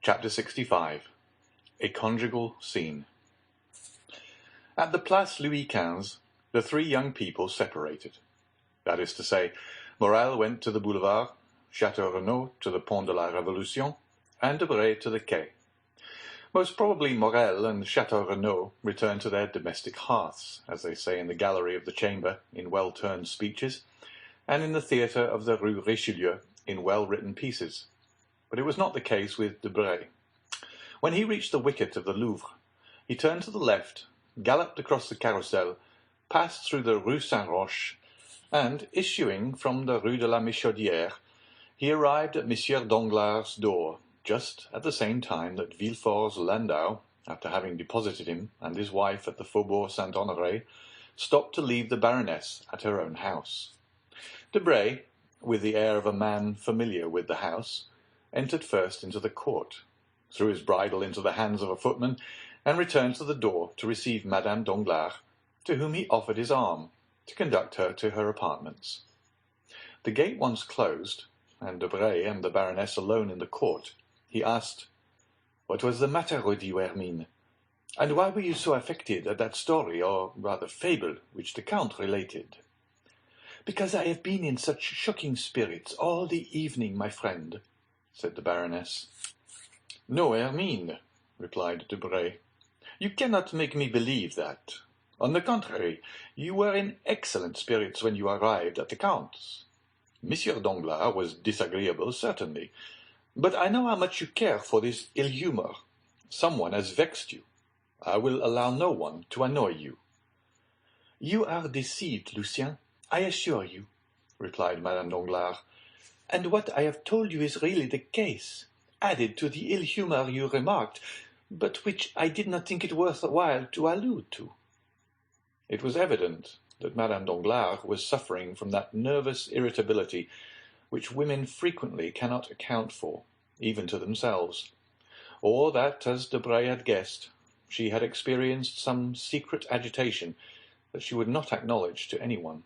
Chapter 65. A Conjugal Scene. At the Place Louis XV, the three young people separated. That is to say, Morel went to the boulevard, Château Renaud to the Pont de la Révolution, and Debray to the quay. Most probably Morel and Château Renaud returned to their domestic hearths, as they say in the gallery of the Chamber in well-turned speeches, and in the theatre of the Rue Richelieu in well-written pieces. But it was not the case with Debray. When he reached the wicket of the Louvre, he turned to the left, galloped across the Carrousel, passed through the Rue Saint-Roch, and, issuing from the Rue de la Michaudière, he arrived at Monsieur Danglars' door, just at the same time that Villefort's landau, after having deposited him and his wife at the Faubourg Saint-Honoré, stopped to leave the Baroness at her own house. Debray, with the air of a man familiar with the house, entered first into the court, threw his bridle into the hands of a footman, and returned to the door to receive Madame Danglars, to whom he offered his arm, to conduct her to her apartments. The gate once closed, and Debray and the Baroness alone in the court, he asked, "What was the matter with you, Hermine? And why were you so affected at that story, or rather fable, which the Count related?" "Because I have been in such shocking spirits all the evening, my friend," said the Baroness. "No, Hermine," replied Debray. "You cannot make me believe that. On the contrary, you were in excellent spirits when you arrived at the Count's. Monsieur Danglars was disagreeable, certainly, but I know how much you care for this ill-humour. Someone has vexed you. I will allow no one to annoy you." "You are deceived, Lucien, I assure you," replied Madame Danglars, "and what I have told you is really the case, added to the ill-humour you remarked, but which I did not think it worth while to allude to." It was evident that Madame Danglars was suffering from that nervous irritability which women frequently cannot account for, even to themselves, or that, as Debray had guessed, she had experienced some secret agitation that she would not acknowledge to anyone.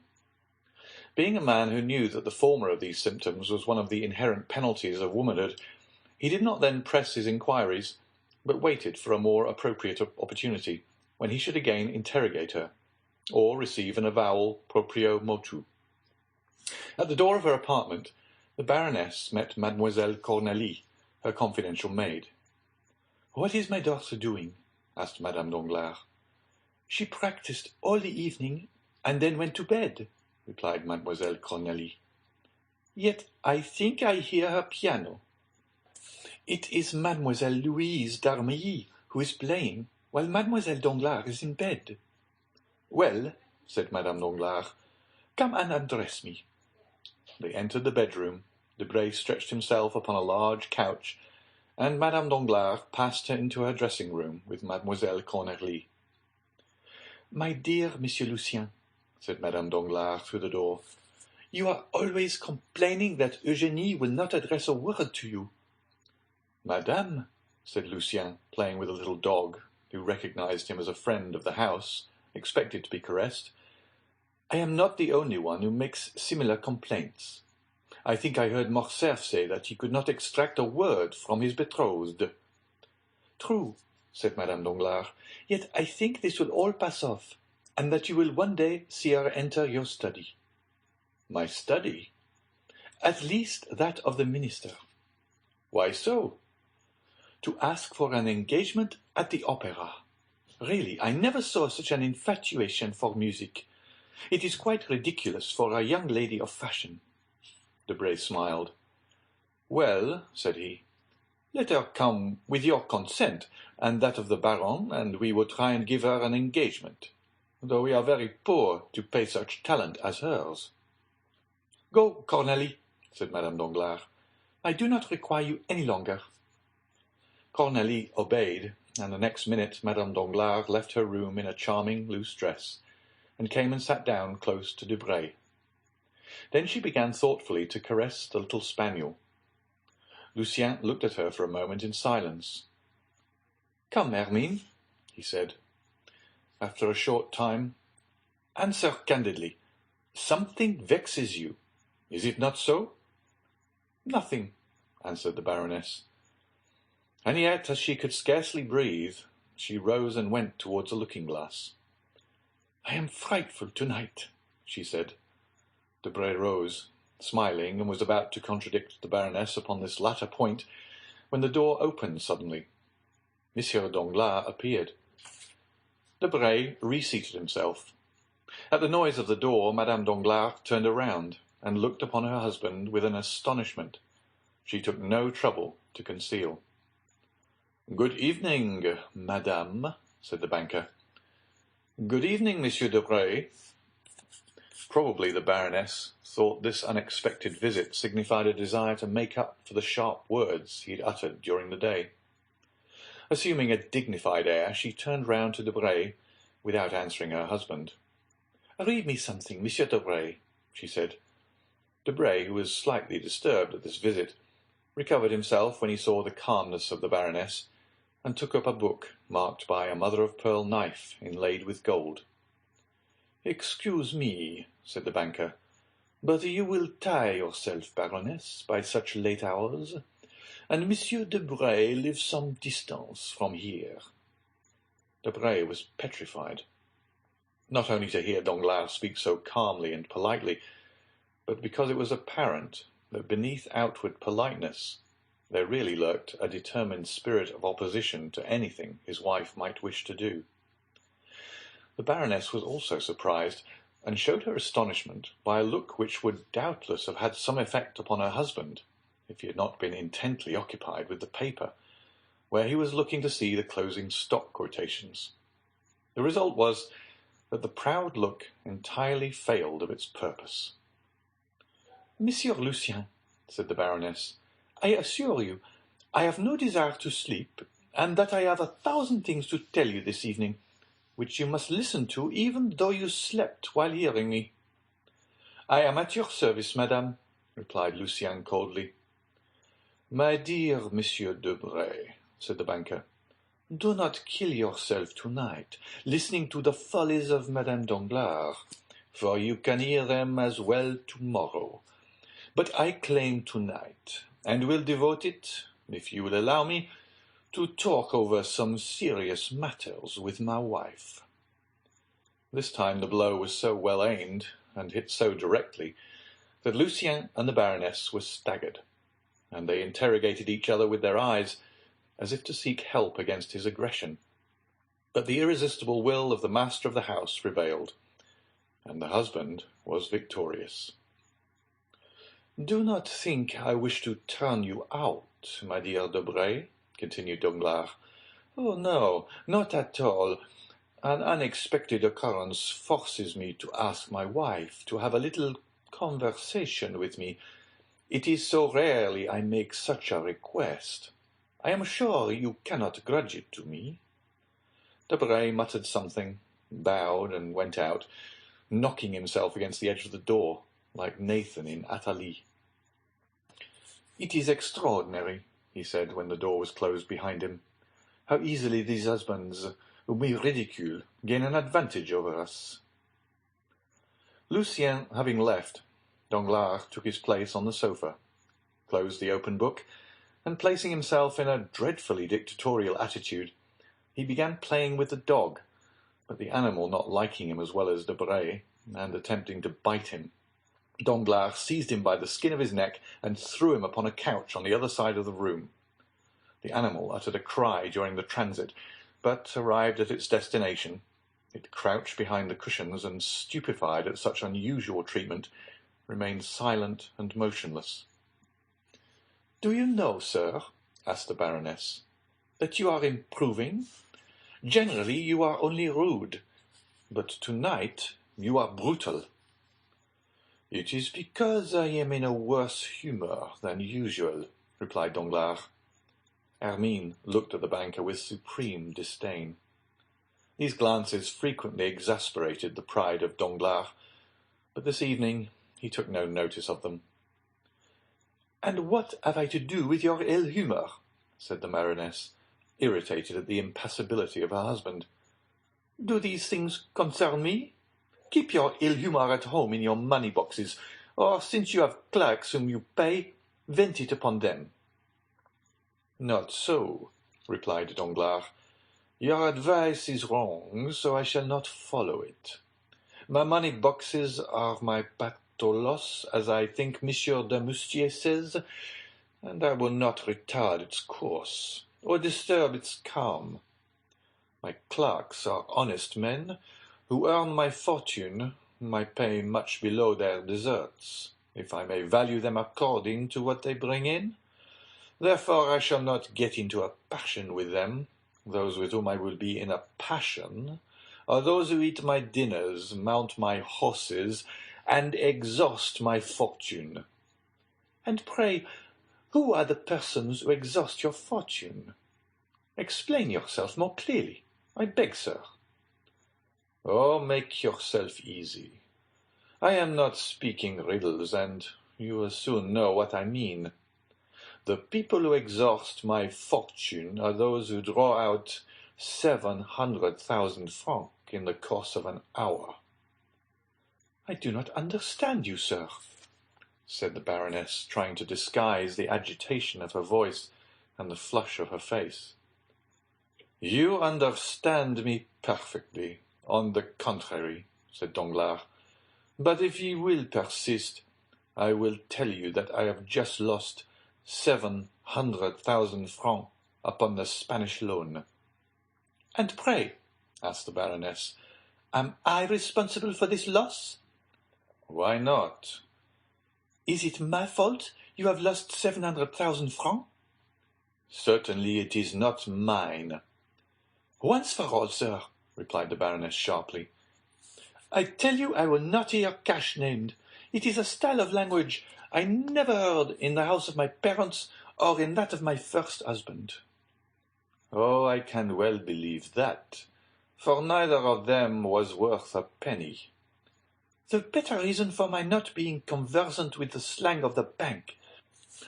Being a man who knew that the former of these symptoms was one of the inherent penalties of womanhood, he did not then press his inquiries, but waited for a more appropriate opportunity, when he should again interrogate her, or receive an avowal proprio motu. At the door of her apartment, the Baroness met Mademoiselle Cornélie, her confidential maid. "What is my daughter doing?" asked Madame Danglars. "She practised all the evening, and then went to bed," replied Mademoiselle Cornélie. "Yet I think I hear her piano." "It is Mademoiselle Louise d'Armilly who is playing, while Mademoiselle Danglars is in bed." "Well," said Madame Danglars, "come and undress me." They entered the bedroom. Debray stretched himself upon a large couch, and Madame Danglars passed her into her dressing-room with Mademoiselle Cornélie. "My dear Monsieur Lucien," said Madame Danglars through the door, "you are always complaining that Eugénie will not address a word to you." "Madame," said Lucien, playing with a little dog, who recognized him as a friend of the house, expected to be caressed, "I am not the only one who makes similar complaints. I think I heard Morcerf say that he could not extract a word from his betrothed." "True," said Madame Danglars, "yet I think this will all pass off, and that you will one day see her enter your study." "My study?" "At least that of the minister." "Why so?" "To ask for an engagement at the opera. Really, I never saw such an infatuation for music. It is quite ridiculous for a young lady of fashion." Debray smiled. "Well," said he, "let her come with your consent and that of the Baron, and we will try and give her an engagement, though we are very poor to pay such talent as hers." "Go, Cornélie," said Madame Danglars. "I do not require you any longer." Cornélie obeyed, and the next minute Madame Danglars left her room in a charming loose dress, and came and sat down close to Debray. Then she began thoughtfully to caress the little spaniel. Lucien looked at her for a moment in silence. "Come, Hermine," he said. After a short time, "Answer candidly. Something vexes you. Is it not so?" "Nothing," answered the Baroness. And yet, as she could scarcely breathe, she rose and went towards a looking-glass. "I am frightful tonight," she said. Debray rose, smiling, and was about to contradict the Baroness upon this latter point, when the door opened suddenly. Monsieur Danglars appeared. Debray reseated himself. At the noise of the door, Madame Danglars turned around and looked upon her husband with an astonishment she took no trouble to conceal. "Good evening, madame," said the banker. "Good evening, Monsieur Debray." Probably the Baroness thought this unexpected visit signified a desire to make up for the sharp words he had uttered during the day. Assuming a dignified air, she turned round to Debray without answering her husband. "Read me something, Monsieur Debray," she said. Debray, who was slightly disturbed at this visit, recovered himself when he saw the calmness of the Baroness, and took up a book marked by a mother-of-pearl knife inlaid with gold. "Excuse me," said the banker, "but you will tire yourself, Baroness, by such late hours, and Monsieur Debray lives some distance from here." Debray was petrified, not only to hear Danglars speak so calmly and politely, but because it was apparent that beneath outward politeness there really lurked a determined spirit of opposition to anything his wife might wish to do. The Baroness was also surprised, and showed her astonishment by a look which would doubtless have had some effect upon her husband, if he had not been intently occupied with the paper, where he was looking to see the closing stock quotations. The result was that the proud look entirely failed of its purpose. "Monsieur Lucien," said the Baroness, "I assure you I have no desire to sleep, and that I have 1,000 things to tell you this evening, which you must listen to even though you slept while hearing me." "I am at your service, madame," replied Lucien coldly. "My dear Monsieur Debray," said the banker, "do not kill yourself tonight, listening to the follies of Madame Danglars, for you can hear them as well tomorrow. But I claim tonight, and will devote it, if you will allow me, to talk over some serious matters with my wife." This time the blow was so well aimed, and hit so directly, that Lucien and the Baroness were staggered, and they interrogated each other with their eyes, as if to seek help against his aggression. But the irresistible will of the master of the house prevailed, and the husband was victorious. "Do not think I wish to turn you out, my dear Debray," continued Danglars. "Oh, no, not at all. An unexpected occurrence forces me to ask my wife to have a little conversation with me. It is so rarely I make such a request. I am sure you cannot grudge it to me." Debray muttered something, bowed, and went out, knocking himself against the edge of the door, like Nathan in Athalie. "It is extraordinary," he said, when the door was closed behind him, "how easily these husbands, whom we ridicule, gain an advantage over us." Lucien having left, Danglars took his place on the sofa, closed the open book, and placing himself in a dreadfully dictatorial attitude, he began playing with the dog, but the animal not liking him as well as Debray, and attempting to bite him, Danglars seized him by the skin of his neck and threw him upon a couch on the other side of the room. The animal uttered a cry during the transit, but, arrived at its destination, it crouched behind the cushions and, stupefied at such unusual treatment, remained silent and motionless. "Do you know, sir," asked the Baroness, "that you are improving? Generally you are only rude, but tonight you are brutal." "It is because I am in a worse humour than usual," replied Danglars. Hermine looked at the banker with supreme disdain. These glances frequently exasperated the pride of Danglars, but this evening he took no notice of them. "And what have I to do with your ill humour?" said the Baroness, irritated at the impassibility of her husband. "Do these things concern me? Keep your ill humour at home in your money-boxes, or, since you have clerks whom you pay, vent it upon them." "Not so," replied Danglars. "Your advice is wrong, so I shall not follow it. My money boxes are my patolos, as I think Monsieur de Moustier says, and I will not retard its course, or disturb its calm. My clerks are honest men, who earn my fortune, my pay much below their deserts, if I may value them according to what they bring in. Therefore I shall not get into a passion with them. Those with whom I will be in a passion are those who eat my dinners, mount my horses, and exhaust my fortune." "And pray, who are the persons who exhaust your fortune? Explain yourself more clearly, I beg, sir." "Oh, make yourself easy. I am not speaking riddles, and you will soon know what I mean. The people who exhaust my fortune are those who draw out 700,000 francs in the course of an hour." "I do not understand you, sir," said the Baroness, trying to disguise the agitation of her voice and the flush of her face. "You understand me perfectly, on the contrary," said Danglars. "But if you will persist, I will tell you that I have just lost 700,000 francs upon the Spanish loan." "And pray," asked the Baroness, "am I responsible for this loss?" "Why not?" "Is it my fault you have lost 700,000 francs?" "Certainly it is not mine." "Once for all, sir," replied the Baroness sharply, "I tell you I will not hear cash named. It is a style of language I never heard in the house of my parents or in that of my first husband." "Oh, I can well believe that, for neither of them was worth a penny." "The better reason for my not being conversant with the slang of the bank,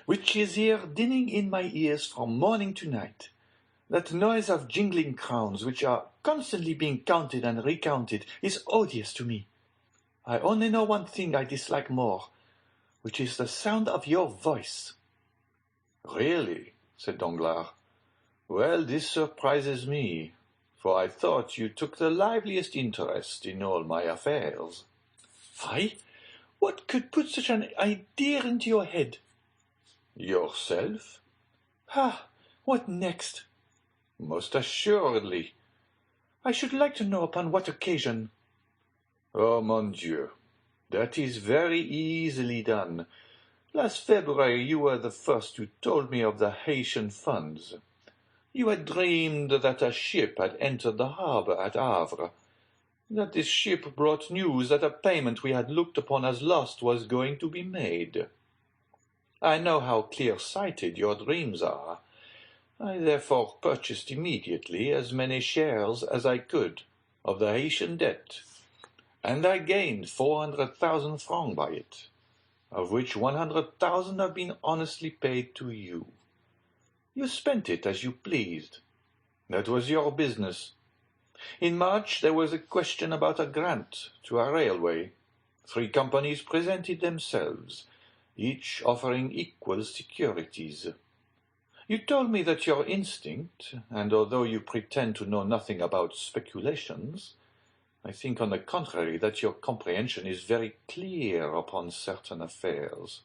which is here dinning in my ears from morning to night. That noise of jingling crowns, which are constantly being counted and recounted, is odious to me. I only know one thing I dislike more, which is the sound of your voice." "Really?" said Danglars. "Well, this surprises me, for I thought you took the liveliest interest in all my affairs." "I? What could put such an idea into your head?" "Yourself." "Ah, what next?" "Most assuredly." "I should like to know upon what occasion." "Oh, mon Dieu, that is very easily done. Last February you were the first who told me of the Haitian funds. You had dreamed that a ship had entered the harbour at Havre, that this ship brought news that a payment we had looked upon as lost was going to be made. I know how clear-sighted your dreams are. I therefore purchased immediately as many shares as I could of the Haitian debt, and I gained 400,000 francs by it, of which 100,000 have been honestly paid to you. You spent it as you pleased. That was your business. In March there was a question about a grant to a railway. 3 companies presented themselves, each offering equal securities. You told me that your instinct, and although you pretend to know nothing about speculations, I think on the contrary that your comprehension is very clear upon certain affairs.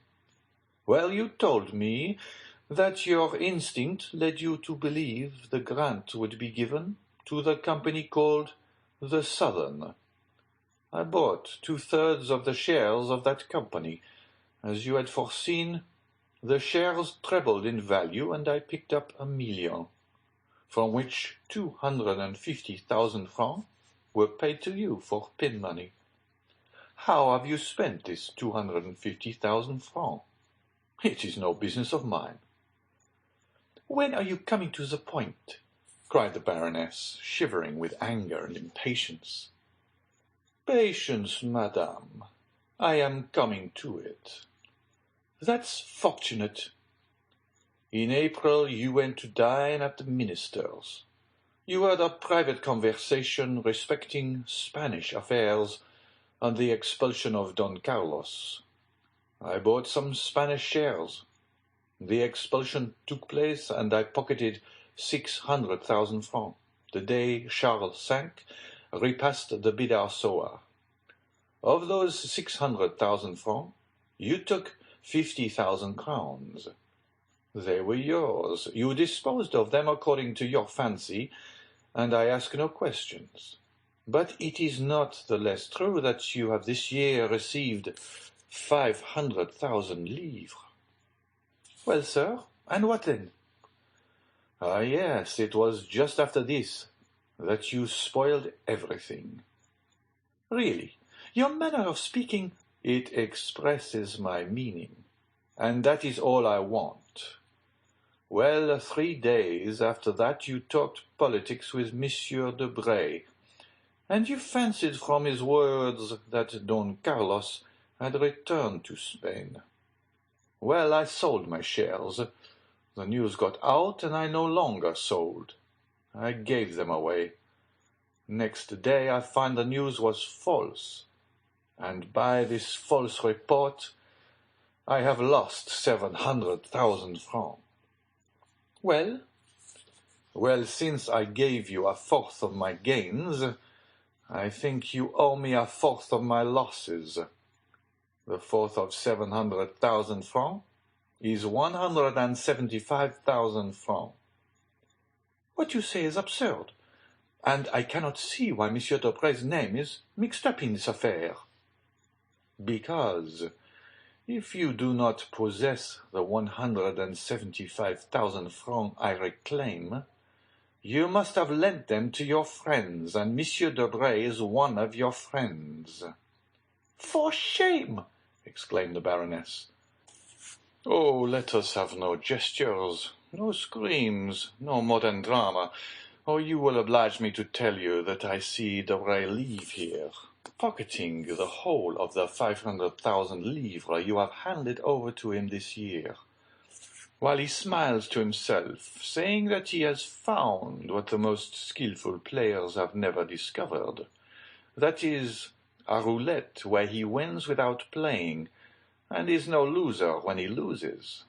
Well, you told me that your instinct led you to believe the grant would be given to the company called the Southern. I bought 2/3 of the shares of that company. As you had foreseen, the shares trebled in value, and I picked up 1,000,000, from which 250,000 francs were paid to you for pin money. How have you spent this 250,000 francs? It is no business of mine." "When are you coming to the point?" cried the Baroness, shivering with anger and impatience. "Patience, madame. I am coming to it." "That's fortunate." In April you went to dine at the minister's. You had a private conversation respecting Spanish affairs and the expulsion of Don Carlos. I bought some Spanish shares. The expulsion took place, and I pocketed 600,000 francs. The day Charles sank, repassed the Bidart-Soa. Of those 600,000 francs, you took 50,000 crowns. They were yours. You disposed of them according to your fancy, and I ask no questions. But it is not the less true that you have this year received 500,000 livres. Well, sir, and what then? Ah, yes, it was just after this that you spoiled everything. Really, your manner of speaking... It expresses my meaning, and that is all I want. Well, 3 days after that you talked politics with Monsieur de Bray, and you fancied from his words that Don Carlos had returned to Spain. Well, I sold my shares. The news got out, and I no longer sold. I gave them away. Next day I find the news was false, and by this false report I have lost 700,000 francs. Well? Well, since I gave you a fourth of my gains, I think you owe me a fourth of my losses. The fourth of 700,000 francs is 175,000 francs. What you say is absurd, and I cannot see why Monsieur de Bray's name is mixed up in this affair. Because if you do not possess the 175,000 francs I reclaim, you must have lent them to your friends, and Monsieur de Bray is one of your friends. For shame! Exclaimed the Baroness. Oh, let us have no gestures, no screams, no modern drama, or you will oblige me to tell you that I see de Bray leave here, pocketing the whole of the 500,000 livres you have handed over to him this year, while he smiles to himself, saying that he has found what the most skilful players have never discovered, that is, a roulette where he wins without playing, and is no loser when he loses.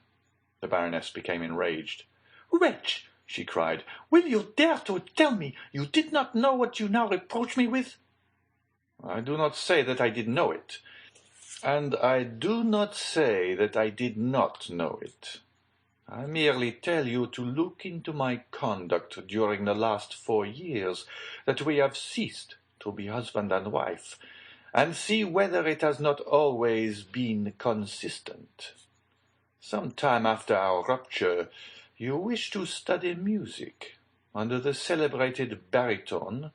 The Baroness became enraged. Wretch! She cried, will you dare to tell me you did not know what you now reproach me with? I do not say that I did know it, and I do not say that I did not know it. I merely tell you to look into my conduct during the last 4 years that we have ceased to be husband and wife, and see whether it has not always been consistent. Some time after our rupture, you wished to study music under the celebrated baritone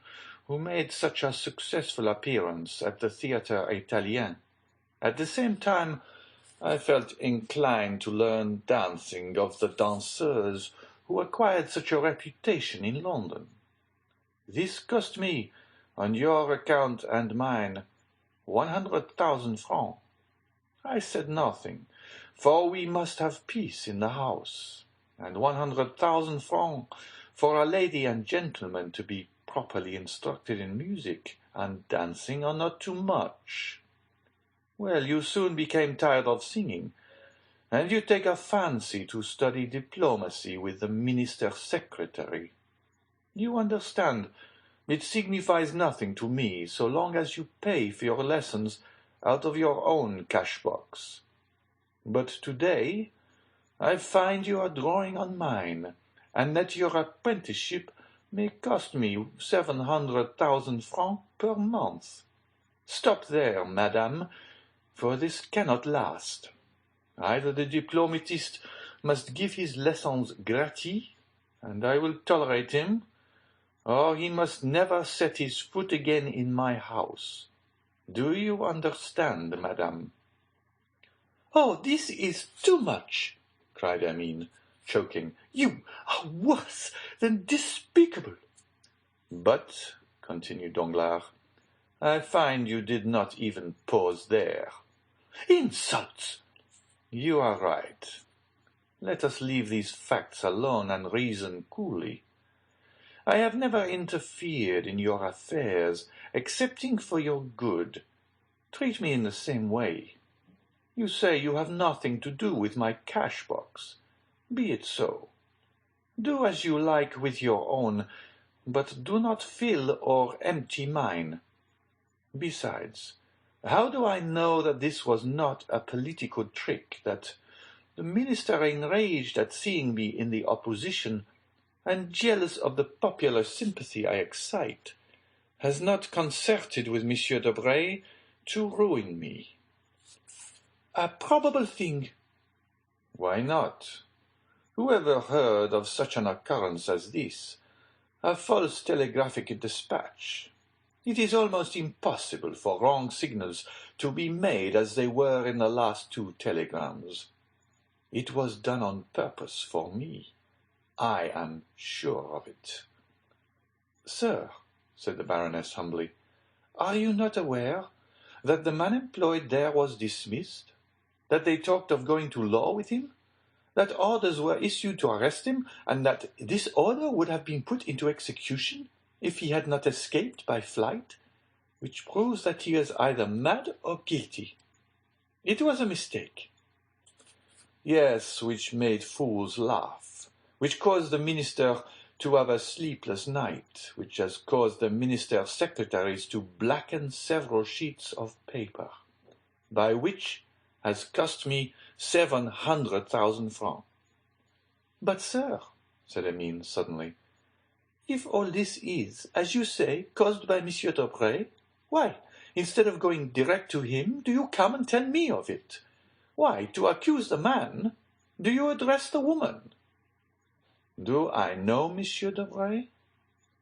who made such a successful appearance at the Theatre Italien. At the same time, I felt inclined to learn dancing of the danseuse who acquired such a reputation in London. This cost me, on your account and mine, 100,000 francs. I said nothing, for we must have peace in the house, and 100,000 francs for a lady and gentleman to be properly instructed in music and dancing are not too much. Well, you soon became tired of singing, and you take a fancy to study diplomacy with the minister's secretary. You understand, it signifies nothing to me so long as you pay for your lessons out of your own cash-box. But today I find you are drawing on mine, and that your apprenticeship may cost me 700,000 francs per month. Stop there, madame, for this cannot last. Either the diplomatist must give his lessons gratis, and I will tolerate him, or he must never set his foot again in my house. Do you understand, madame? Oh, this is too much, cried Hermine, choking. You are worse than despicable. But, continued Danglars, I find you did not even pause there. Insults! You are right. Let us leave these facts alone and reason coolly. I have never interfered in your affairs, excepting for your good. Treat me in the same way. You say you have nothing to do with my cash-box. Be it so. Do as you like with your own, but do not fill or empty mine. Besides, how do I know that this was not a political trick, that the minister, enraged at seeing me in the opposition, and jealous of the popular sympathy I excite, has not concerted with Monsieur de Bray to ruin me? A probable thing. Why not? Who ever heard of such an occurrence as this? A false telegraphic dispatch. It is almost impossible for wrong signals to be made as they were in the last 2 telegrams. It was done on purpose for me. I am sure of it. Sir, said the Baroness humbly, are you not aware that the man employed there was dismissed? That they talked of going to law with him? That orders were issued to arrest him, and that this order would have been put into execution if he had not escaped by flight, which proves that he is either mad or guilty. It was a mistake. Yes, which made fools laugh, which caused the minister to have a sleepless night, which has caused the minister's secretaries to blacken several sheets of paper, by which has cost me 700,000 francs. But, sir, said Emile suddenly, if all this is, as you say, caused by Monsieur de Bray, why, instead of going direct to him, do you come and tell me of it? Why, to accuse the man, do you address the woman? Do I know Monsieur de Bray?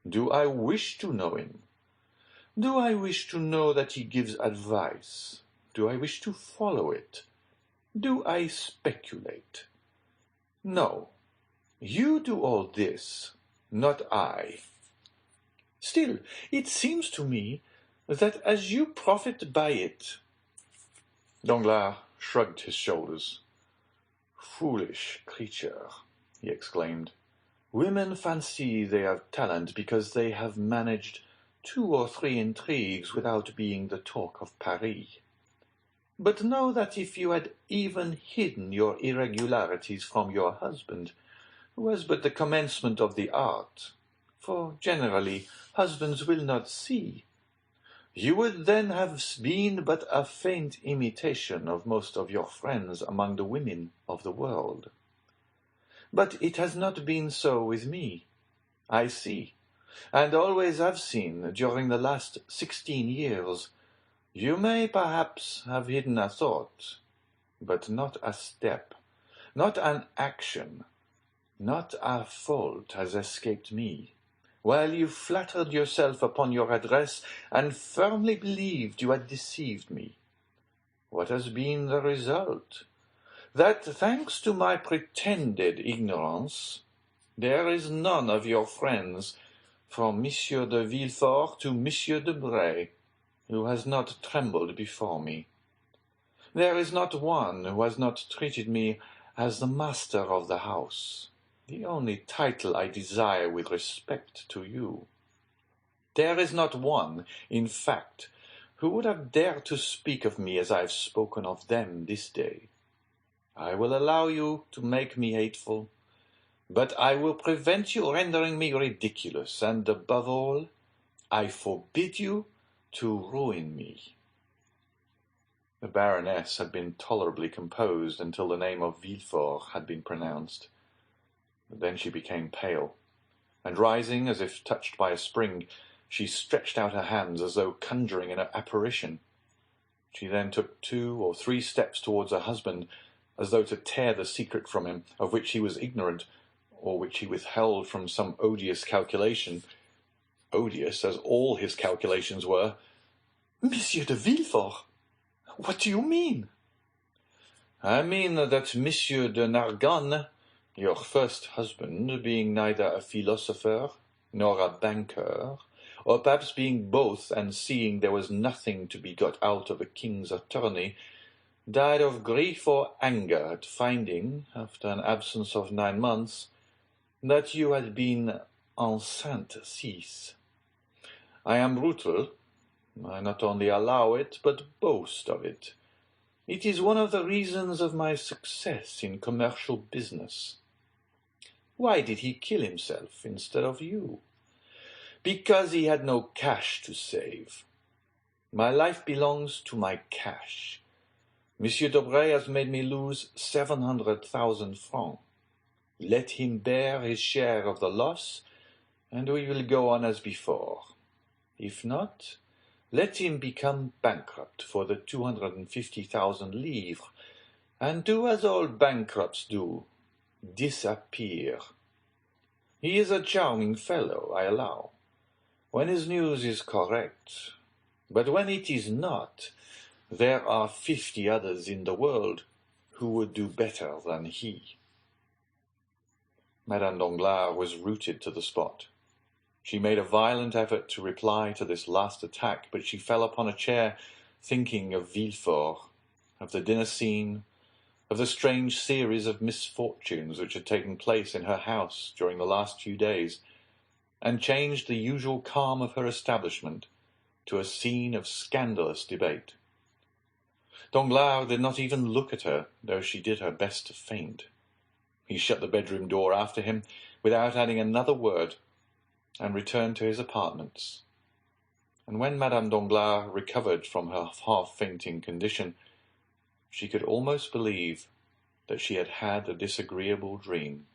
Do I wish to know him? Do I wish to know that he gives advice? Do I wish to follow it? Do I speculate? No. You do all this, not I. Still, it seems to me that as you profit by it— Danglars shrugged his shoulders. Foolish creature, he exclaimed. Women fancy they have talent because they have managed 2 or 3 intrigues without being the talk of Paris. But know that if you had even hidden your irregularities from your husband, was but the commencement of the art, for generally husbands will not see, you would then have been but a faint imitation of most of your friends among the women of the world. But it has not been so with me. I see, and always have seen during the last 16 years. You may perhaps have hidden a thought, but not a step, not an action, not a fault has escaped me, while you flattered yourself upon your address and firmly believed you had deceived me. What has been the result? That, thanks to my pretended ignorance, there is none of your friends, from Monsieur de Villefort to Monsieur de Bray, who has not trembled before me. There is not one who has not treated me as the master of the house, the only title I desire with respect to you. There is not one, in fact, who would have dared to speak of me as I have spoken of them this day. I will allow you to make me hateful, but I will prevent you rendering me ridiculous, and above all, I forbid you to ruin me. The Baroness had been tolerably composed until the name of Villefort had been pronounced. But then she became pale, and rising as if touched by a spring, she stretched out her hands as though conjuring an apparition. She then took 2 or 3 steps towards her husband, as though to tear the secret from him, of which he was ignorant, or which he withheld from some odious calculation, odious as all his calculations were. Monsieur de Villefort, what do you mean? I mean that Monsieur de Nargonne, your first husband, being neither a philosopher nor a banker, or perhaps being both, and seeing there was nothing to be got out of a king's attorney, died of grief or anger at finding, after an absence of 9 months, that you had been enceinte 6. I am brutal. I not only allow it, but boast of it. It is one of the reasons of my success in commercial business. Why did he kill himself instead of you? Because he had no cash to save. My life belongs to my cash. Monsieur Debray has made me lose 700,000 francs. Let him bear his share of the loss, and we will go on as before. If not, let him become bankrupt for the 250,000 livres, and do as all bankrupts do, disappear. He is a charming fellow, I allow, when his news is correct. But when it is not, there are 50 others in the world who would do better than he. Madame Danglars was rooted to the spot. She made a violent effort to reply to this last attack, but she fell upon a chair, thinking of Villefort, of the dinner scene, of the strange series of misfortunes which had taken place in her house during the last few days, and changed the usual calm of her establishment to a scene of scandalous debate. Danglars did not even look at her, though she did her best to faint. He shut the bedroom door after him without adding another word, and returned to his apartments. And when Madame Danglars recovered from her half-fainting condition, she could almost believe that she had had a disagreeable dream.